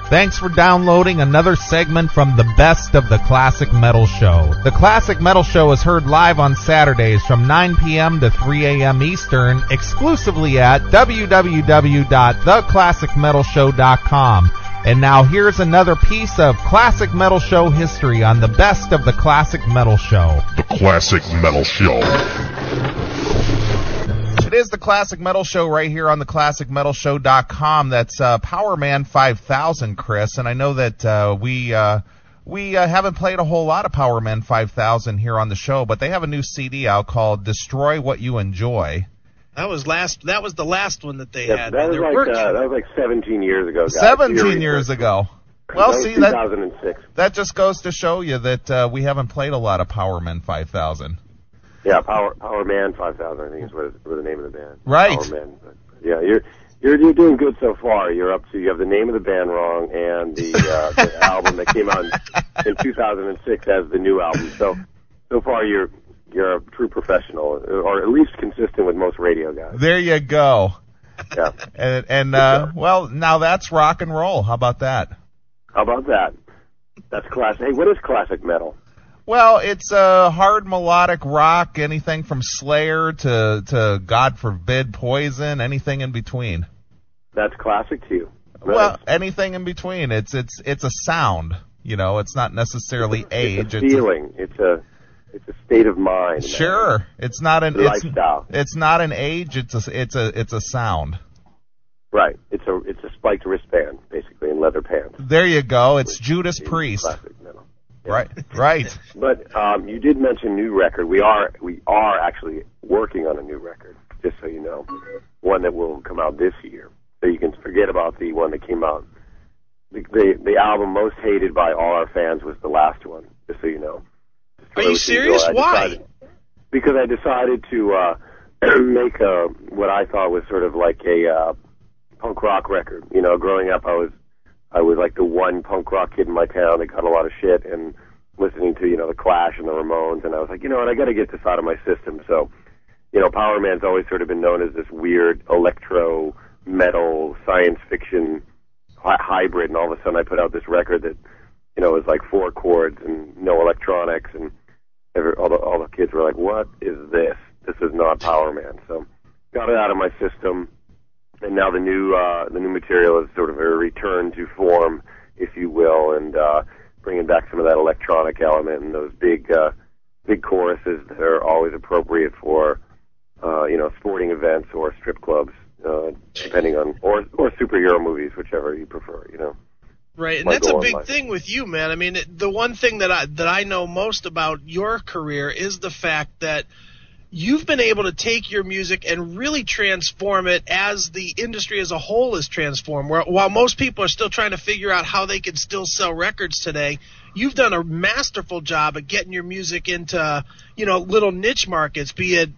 Thanks for downloading another segment from the Best of the Classic Metal Show. The Classic Metal Show is heard live on Saturdays from 9 p.m. to 3 a.m. Eastern, exclusively at www.theclassicmetalshow.com. And now here's another piece of Classic Metal Show history on the Best of the Classic Metal Show. The Classic Metal Show. It is the Classic Metal Show right here on the ClassicMetalShow.com. That's Powerman 5000, Chris. And I know that we haven't played a whole lot of Powerman 5000 here on the show, but they have a new CD out called Destroy What You Enjoy. That was the last one that they had. That was like 17 years ago, guys. 17 years ago. Well, see, 2006. That just goes to show you that we haven't played a lot of Powerman 5000. Yeah, Powerman 5000, I think is what the name of the band. Right. Powerman. Yeah, you're doing good so far. You have the name of the band wrong and the album that came out in 2006 as the new album. So far you're a true professional, or at least consistent with most radio guys. There you go. Yeah. And well, now that's rock and roll. How about that? How about that? That's classic. Hey, what is classic metal? Well, it's hard melodic rock, anything from Slayer to God forbid Poison, anything in between. That's classic to you. Well, anything in between. It's a sound. You know, it's not necessarily age. It's a feeling. It's a state of mind. Sure, it's not an lifestyle. It's not an age. It's a sound. Right. It's a spiked wristband, basically, in leather pants. There you go. It's Judas Priest. Classic metal. Yeah. Right. But you did mention new record. We are actually working on a new record, just so you know, one that will come out this year. So you can forget about the one that came out. The album most hated by all our fans was the last one, just so you know. Are you serious? Why? Because I decided to make what I thought was sort of like a punk rock record. You know, growing up, I was like the one punk rock kid in my town that got a lot of shit, and listening to, the Clash and the Ramones, and I was like, what, I got to get this out of my system. So, Powerman's always sort of been known as this weird electro metal science fiction hybrid, and all of a sudden I put out this record that, was like 4 chords and no electronics, and all the kids were like, what is this? This is not Powerman. So got it out of my system, and now the new material is sort of a return to form, if you will, and bringing back some of that electronic element and those big choruses that are always appropriate for sporting events or strip clubs, depending on or superhero movies, whichever you prefer. Right, and that's a big thing with you, man. I mean, the one thing that I know most about your career is the fact that you've been able to take your music and really transform it as the industry as a whole is transformed. While most people are still trying to figure out how they can still sell records today, you've done a masterful job of getting your music into, little niche markets, be it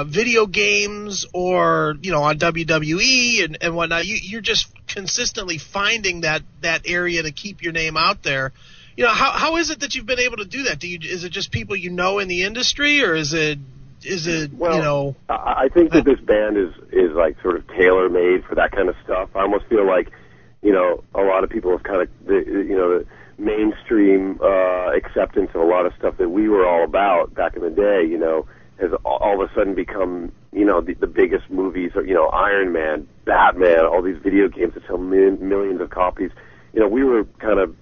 video games or, on WWE and whatnot. You're just consistently finding that area to keep your name out there. How is it that you've been able to do that? Is it just people in the industry, or is it well, I think that this band is like sort of tailor-made for that kind of stuff. I almost feel like, a lot of people have kind of, the mainstream acceptance of a lot of stuff that we were all about back in the day, has all of a sudden become, the biggest movies, or, Iron Man, Batman, all these video games that sell millions of copies. We were kind of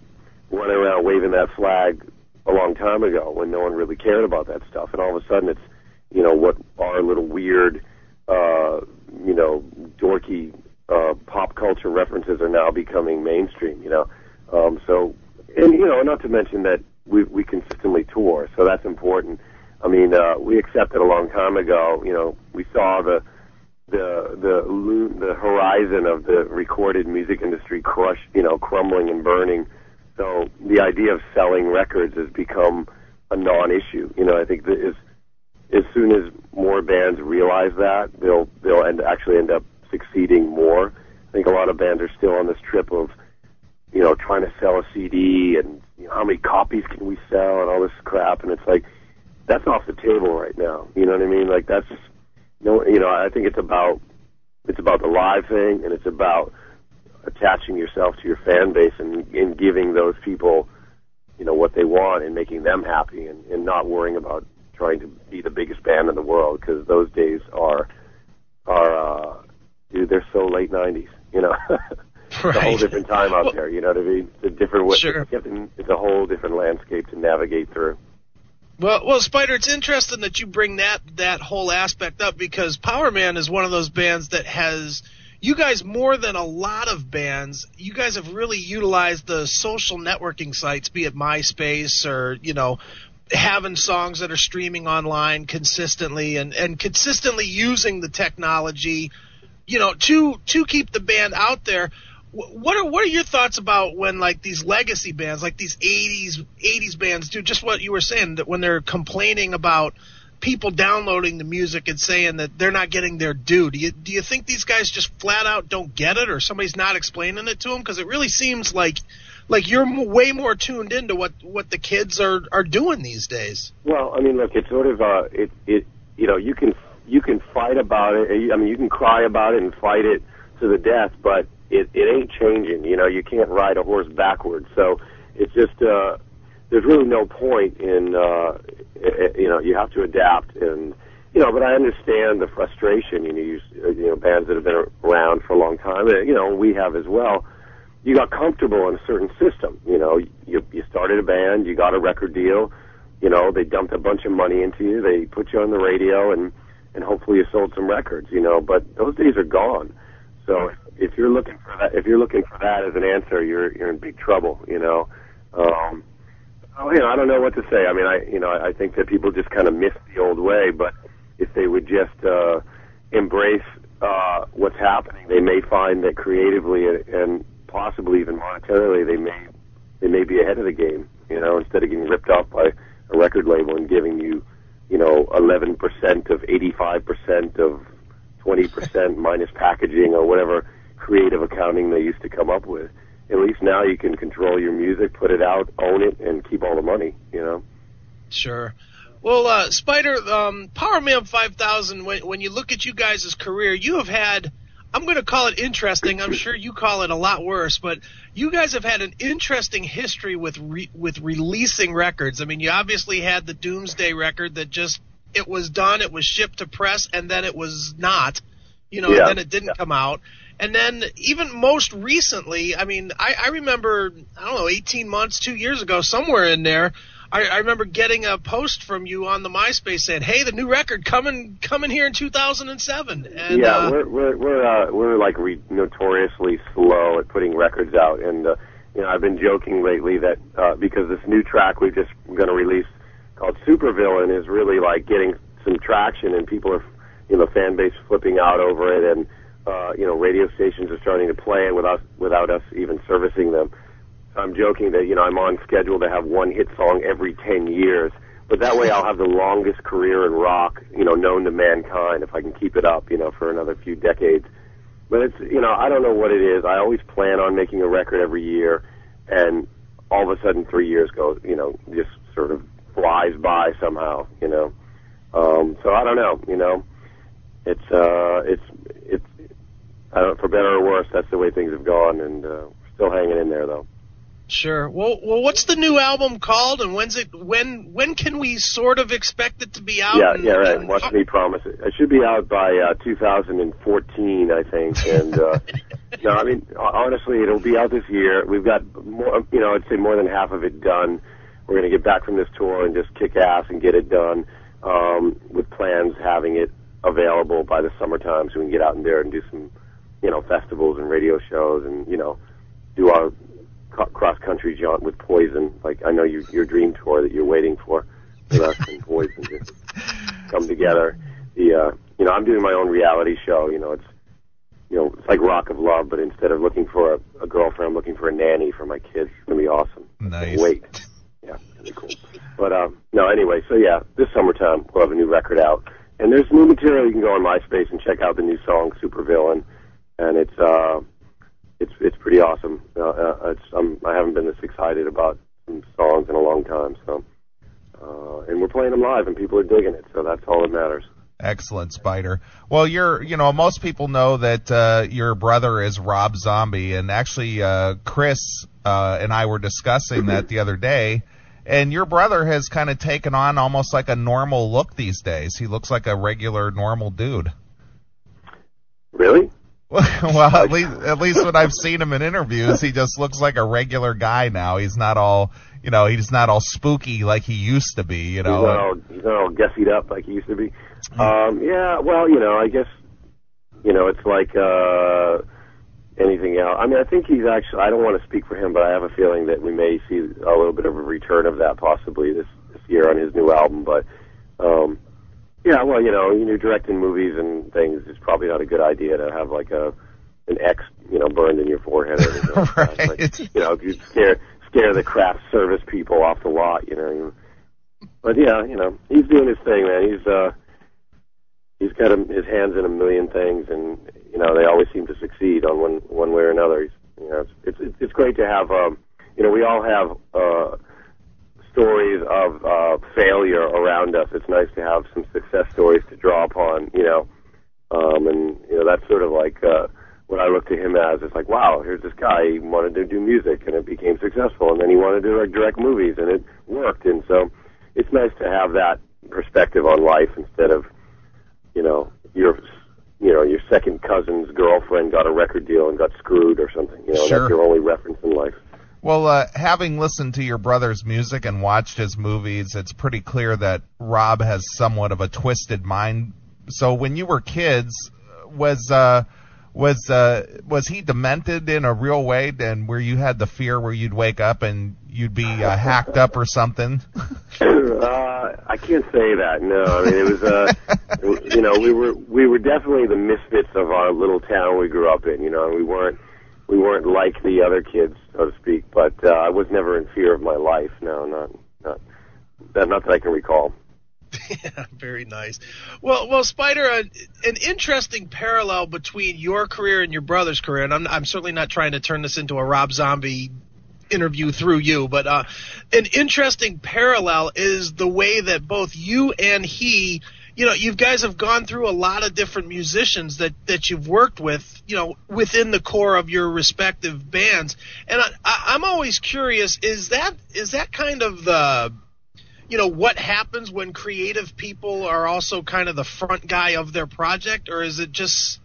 running around waving that flag a long time ago when no one really cared about that stuff, and all of a sudden it's, what our little weird, dorky pop culture references are now becoming mainstream, So, and, not to mention that we consistently tour, so that's important. I mean, we accepted a long time ago, we saw the horizon of the recorded music industry crumbling and burning. So the idea of selling records has become a non-issue. I think that as soon as more bands realize that, they'll actually end up succeeding more. I think a lot of bands are still on this trip of, trying to sell a CD and how many copies can we sell and all this crap, and it's like, that's off the table right now. You know what I mean? Like, that's I think it's about the live thing, and it's about attaching yourself to your fan base and giving those people, you know, what they want and making them happy and not worrying about trying to be the biggest band in the world, because those days are dude, they're so late 90s, you know. It's a whole different time out there, you know what I mean? It's a different way. Sure. It's a whole different landscape to navigate through. Well, Spyder, it's interesting that you bring that whole aspect up, because Powerman is one of those bands that has, you guys, more than a lot of bands, you guys have really utilized the social networking sites, be it MySpace or, you know, having songs that are streaming online consistently and consistently using the technology, you know, to keep the band out there. What are your thoughts about when, like, these legacy bands, like these 80s bands do just what you were saying, that when they're complaining about people downloading the music and saying that they're not getting their due? Do you think these guys just flat out don't get it, or somebody's not explaining it to them? Because it really seems like you're way more tuned into what the kids are doing these days. Well, I mean, look, it's sort of you know, you can fight about it. I mean, you can cry about it and fight it to the death, but it ain't changing. You know, you can't ride a horse backwards. So it's just there's really no point in you know, you have to adapt, and you know, but I understand the frustration. You know, bands that have been around for a long time, you know, we have as well. You got comfortable in a certain system. You know, you started a band, you got a record deal, you know, they dumped a bunch of money into you, they put you on the radio, and hopefully you sold some records, you know, but those days are gone. So if you're looking for that as an answer, you're in big trouble, you know. You know, I don't know what to say. I mean, I think that people just kind of miss the old way, but if they would just embrace what's happening, they may find that creatively and possibly even monetarily, they may be ahead of the game. You know, instead of getting ripped off by a record label and giving you, you know, 11% of 85% of 20% minus packaging or whatever creative accounting they used to come up with. At least now you can control your music, put it out, own it, and keep all the money, you know? Sure. Well, Spyder, Powerman 5000, when you look at you guys' career, you have had, I'm going to call it interesting. I'm sure you call it a lot worse, but you guys have had an interesting history with releasing records. I mean, you obviously had the Doomsday record that just, it was done, it was shipped to press, and then it was not, you know, and then it didn't come out. And then even most recently, I mean, I remember, I don't know, 18 months, 2 years ago, somewhere in there, I remember getting a post from you on the MySpace saying, "Hey, the new record coming here in 2007." And, yeah, we're like notoriously slow at putting records out, and you know, I've been joking lately that because this new track we're just going to release called Supervillain is really like getting some traction, and people are, you know, fan base flipping out over it, and you know, radio stations are starting to play it without us even servicing them. I'm joking that, you know, I'm on schedule to have one hit song every 10 years, but that way I'll have the longest career in rock, you know, known to mankind, if I can keep it up, you know, for another few decades. But it's, you know, I don't know what it is. I always plan on making a record every year, and all of a sudden 3 years go, you know, just sort of flies by somehow, you know. So I don't know, you know. It's I don't know, for better or worse, that's the way things have gone, and we're still hanging in there, though. Sure. Well, what's the new album called, and when can we sort of expect it to be out? Yeah, right. Watch me promise it. It should be out by 2014, I think. And no, I mean, honestly, it'll be out this year. We've got more, you know, I'd say more than half of it done. We're going to get back from this tour and just kick ass and get it done, with plans having it available by the summertime so we can get out in there and do some, you know, festivals and radio shows, and, you know, do our cross-country jaunt with Poison. Like, I know your dream tour that you're waiting for us and Poison to come together. You know, I'm doing my own reality show. You know, it's like Rock of Love, but instead of looking for a girlfriend, I'm looking for a nanny for my kids. It's going to be awesome. Nice. Wait. Yeah, it's going to be cool. But, no, anyway, so yeah, this summertime we'll have a new record out. And there's new material. You can go on MySpace and check out the new song, Supervillain. And it's pretty awesome. I haven't been this excited about some songs in a long time. So, and we're playing them live, and people are digging it. So that's all that matters. Excellent, Spyder. Well, most people know that your brother is Rob Zombie, and actually Chris and I were discussing that the other day, and your brother has kind of taken on almost like a normal look these days. He looks like a regular, normal dude. Really? Well, at least when I've seen him in interviews, he just looks like a regular guy now. He's not all, he's not all spooky like he used to be, He's not all gussied up like he used to be. Yeah, well, I guess, it's like anything else. I mean, I think he's actually, I don't want to speak for him, but I have a feeling that we may see a little bit of a return of that possibly this year on his new album. But, yeah, well, you're directing movies and things. It's probably not a good idea to have like an X, burned in your forehead or anything like right. that. Like, if you scare the craft service people off the lot, But yeah, he's doing his thing, man. He's got his hands in a million things, and they always seem to succeed on one way or another. It's great to have. We all have stories of failure around us. It's nice to have some success stories to draw upon. And that's sort of like what I look to him as. It's like, wow, here's this guy. He wanted to do music, and it became successful, and then he wanted to direct movies, and it worked. And so it's nice to have that perspective on life instead of your second cousin's girlfriend got a record deal and got screwed or something. Sure. That's your only reference in life. Well, having listened to your brother's music and watched his movies, it's pretty clear that Rob has somewhat of a twisted mind. So when you were kids, was he demented in a real way, and where you had the fear where you'd wake up and you'd be hacked up or something? I can't say that. No, I mean it was. We were definitely the misfits of our little town we grew up in. We weren't like the other kids, so to speak. But I was never in fear of my life. No, not that I can recall. Yeah, very nice. Well, Spyder, an interesting parallel between your career and your brother's career, and I'm certainly not trying to turn this into a Rob Zombie interview through you, but an interesting parallel is the way that both you and he, you guys have gone through a lot of different musicians that you've worked with, within the core of your respective bands, and I'm always curious, is that kind of the what happens when creative people are also kind of the front guy of their project, or is it just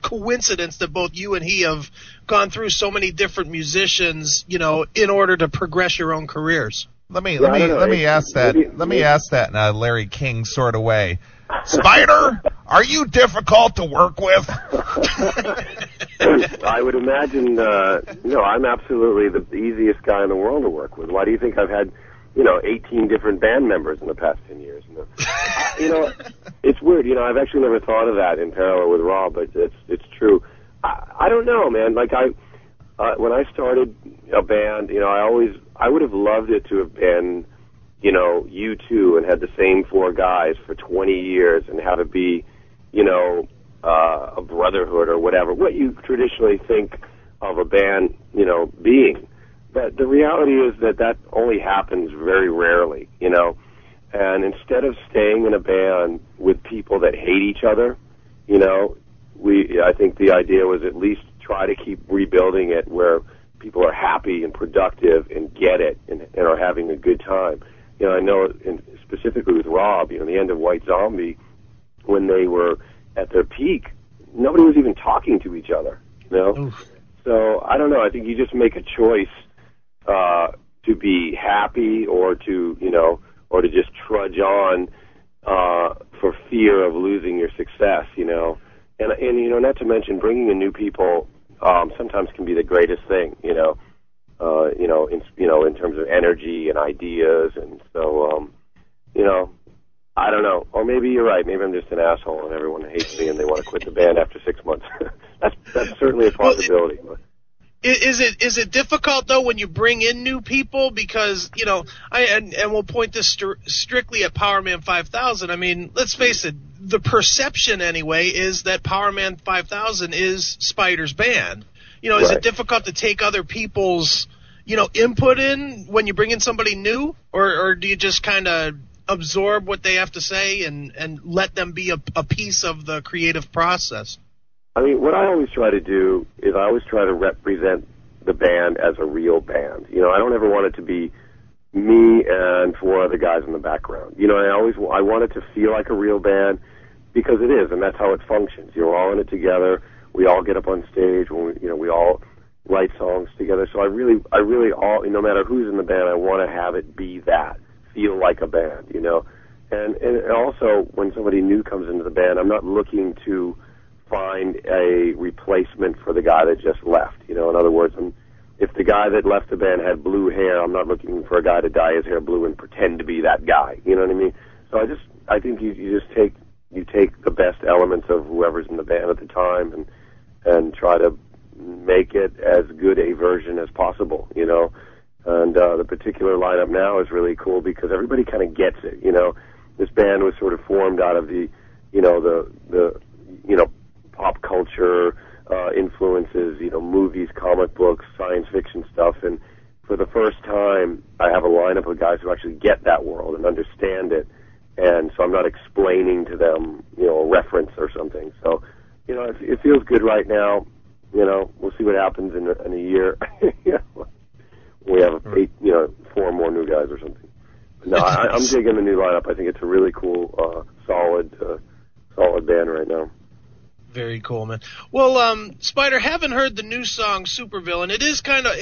coincidence that both you and he have gone through so many different musicians, in order to progress your own careers? Let me ask that in a Larry King sort of way. Spyder, are you difficult to work with? I would imagine, I'm absolutely the easiest guy in the world to work with. Why do you think I've had 18 different band members in the past 10 years. It's weird. I've actually never thought of that in parallel with Rob, but it's true. I don't know, man. Like when I started a band, I would have loved it to have been, you two and had the same four guys for 20 years and have it be, a brotherhood or whatever, what you traditionally think of a band, being. But the reality is that only happens very rarely, and instead of staying in a band with people that hate each other, I think the idea was at least try to keep rebuilding it where people are happy and productive and get it and are having a good time. I know specifically with Rob, the end of White Zombie, when they were at their peak, nobody was even talking to each other, Oof. So I don't know. I think you just make a choice to be happy or to just trudge on for fear of losing your success, and not to mention bringing in new people sometimes can be the greatest thing, in terms of energy and ideas, and so I don't know, or maybe you're right. Maybe I'm just an asshole and everyone hates me and they want to quit the band after 6 months. That's certainly a possibility. Is it difficult though when you bring in new people, because and we'll point this strictly at Powerman 5000. I mean, let's face it, the perception anyway is that Powerman 5000 is Spyder's band. Is Right. it difficult to take other people's input in when you bring in somebody new, or do you just kind of absorb what they have to say and let them be a piece of the creative process? I mean, what I always try to do is I always try to represent the band as a real band. You know, I don't ever want it to be me and four other guys in the background. You know, I want it to feel like a real band because it is, and that's how it functions. You're all in it together. We all get up on stage when we all write songs together. So I really all, no matter who's in the band, I want to have it be that, feel like a band, you know. And also, when somebody new comes into the band, I'm not looking to find a replacement for the guy that just left. You know, in other words, if the guy that left the band had blue hair, I'm not looking for a guy to dye his hair blue and pretend to be that guy. You know what I mean? So I think you just take the best elements of whoever's in the band at the time and try to make it as good a version as possible, you know. And the particular lineup now is really cool because everybody kind of gets it, you know. This band was sort of formed out of the pop culture influences, you know, movies, comic books, science fiction stuff, and for the first time I have a lineup of guys who actually get that world and understand it, and so I'm not explaining to them, you know, a reference or something. So, you know, it feels good right now. You know, we'll see what happens in a year. You know, we have 4 more new guys or something. But no, I'm digging the new lineup. I think it's a really cool, solid band right now. Very cool, man. Well, Spyder, haven't heard the new song Supervillain. It is kind of,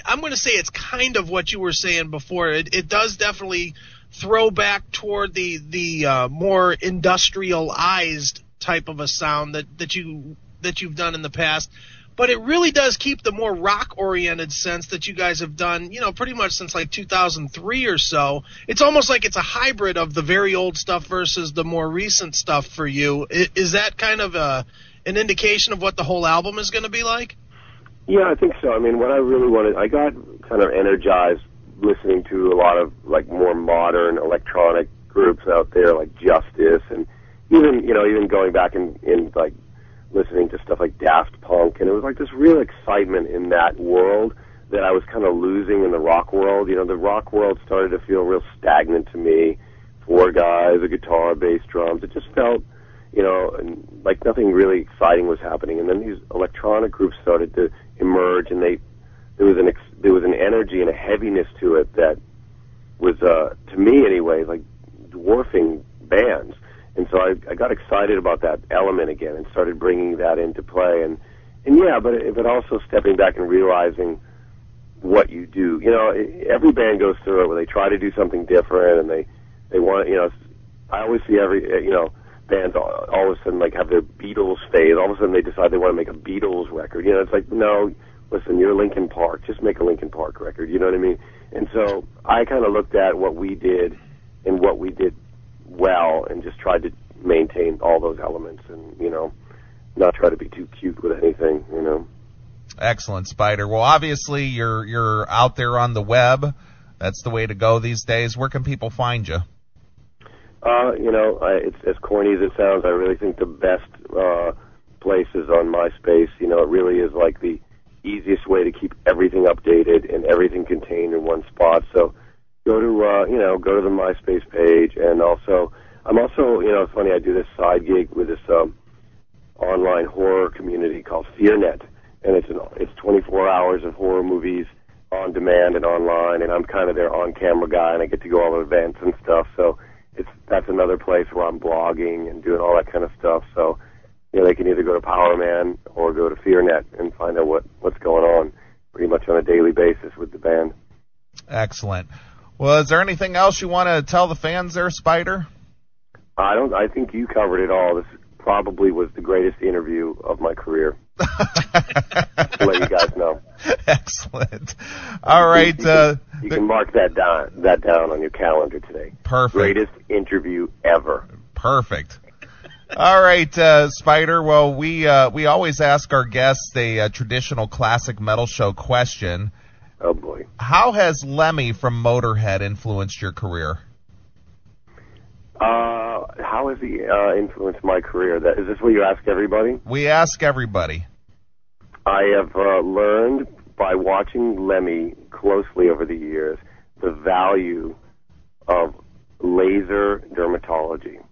I'm going to say it's kind of what you were saying before. It does definitely throw back toward the more industrialized type of a sound that you've done in the past. But it really does keep the more rock-oriented sense that you guys have done, you know, pretty much since like 2003 or so. It's almost like it's a hybrid of the very old stuff versus the more recent stuff for you. Is that kind of an indication of what the whole album is going to be like? Yeah, I think so. I mean, what I really wanted, I got kind of energized listening to a lot of like more modern electronic groups out there like Justice, and even going back in like listening to stuff like Daft Punk, and it was like this real excitement in that world that I was kind of losing in the rock world. You know, the rock world started to feel real stagnant to me. 4 guys, a guitar, bass, drums. It just felt, you know, like nothing really exciting was happening. And then these electronic groups started to emerge, and there was an energy and a heaviness to it that was, to me anyway, like dwarfing bands. And so I got excited about that element again and started bringing that into play. And yeah, but also stepping back and realizing what you do. You know, every band goes through it where they try to do something different, and they want, you know, I always see bands all of a sudden like have their Beatles phase. All of a sudden they decide they want to make a Beatles record. You know, it's like, no, listen, you're Linkin Park. Just make a Linkin Park record. You know what I mean? And so I kind of looked at what we did and what we did well, and just tried to maintain all those elements, and, you know, not try to be too cute with anything, you know. Excellent, Spyder. Well, obviously you're out there on the web. That's the way to go these days. Where can people find you? You know, it's as corny as it sounds. I really think the best place is on MySpace. You know, it really is like the easiest way to keep everything updated and everything contained in one spot. So go to the MySpace page, and I'm also, you know, it's funny, I do this side gig with this online horror community called FearNet, and it's 24 hours of horror movies on demand and online, and I'm kind of their on-camera guy, and I get to go all the events and stuff. So that's another place where I'm blogging and doing all that kind of stuff. So, you know, they can either go to Powerman or go to FearNet and find out what's going on pretty much on a daily basis with the band. Excellent. Well, is there anything else you want to tell the fans there, Spyder? I think you covered it all. This probably was the greatest interview of my career. To let you guys know. Excellent. All right. You can mark that down on your calendar today. Perfect. Greatest interview ever. Perfect. All right, Spyder. Well, we always ask our guests a traditional classic metal show question. Oh, boy. How has Lemmy from Motorhead influenced your career? How has he influenced my career? Is this what you ask everybody? We ask everybody. I have learned by watching Lemmy closely over the years the value of laser dermatology,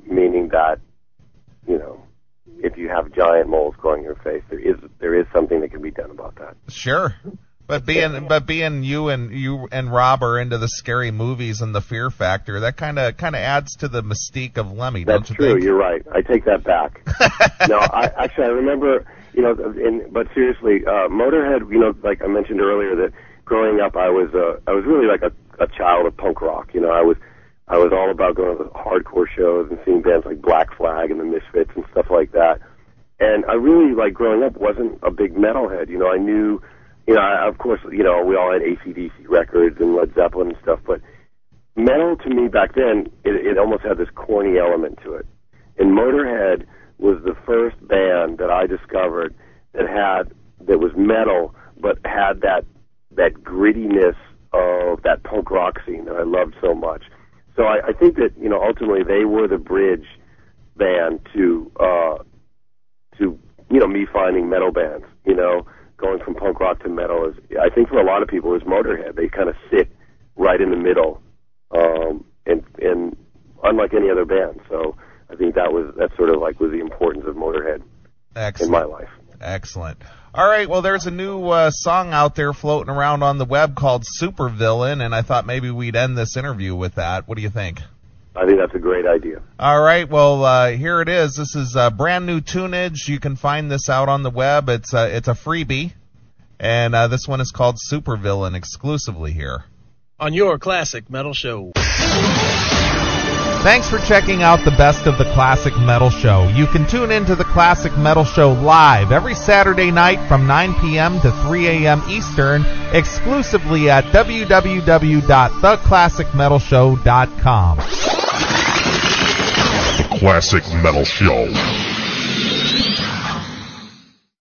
meaning that, you know, if you have giant moles growing your face, there is something that can be done about that. Sure. But being you and Rob are into the scary movies and the fear factor, that kind of adds to the mystique of Lemmy. That's don't you true. think? You're right. I take that back. No, I remember, you know, but seriously, Motorhead. You know, like I mentioned earlier, that growing up, I was really like a child of punk rock. You know, I was all about going to hardcore shows and seeing bands like Black Flag and the Misfits and stuff like that. And I really, like, growing up, wasn't a big metalhead. You know, I knew, you know, of course, you know, we all had AC/DC records and Led Zeppelin and stuff, but metal to me back then, it almost had this corny element to it. And Motorhead was the first band that I discovered that was metal, but had that grittiness of that punk rock scene that I loved so much. So I think that, you know, ultimately they were the bridge band to you know, me finding metal bands. You know, going from punk rock to metal is, I think for a lot of people, is Motorhead. They kind of sit right in the middle, and unlike any other band. So I think that sort of like was the importance of Motorhead in my life. Excellent. All right, well, there's a new song out there floating around on the web called Supervillain, and I thought maybe we'd end this interview with that. What do you think? I think that's a great idea. All right, well, here it is. This is brand new tunage. You can find this out on the web. It's a freebie, and this one is called Supervillain exclusively here on your Classic Metal Show. Thanks for checking out the best of the Classic Metal Show. You can tune into the Classic Metal Show live every Saturday night from 9 p.m. to 3 a.m. Eastern, exclusively at www.theclassicmetalshow.com. The Classic Metal Show.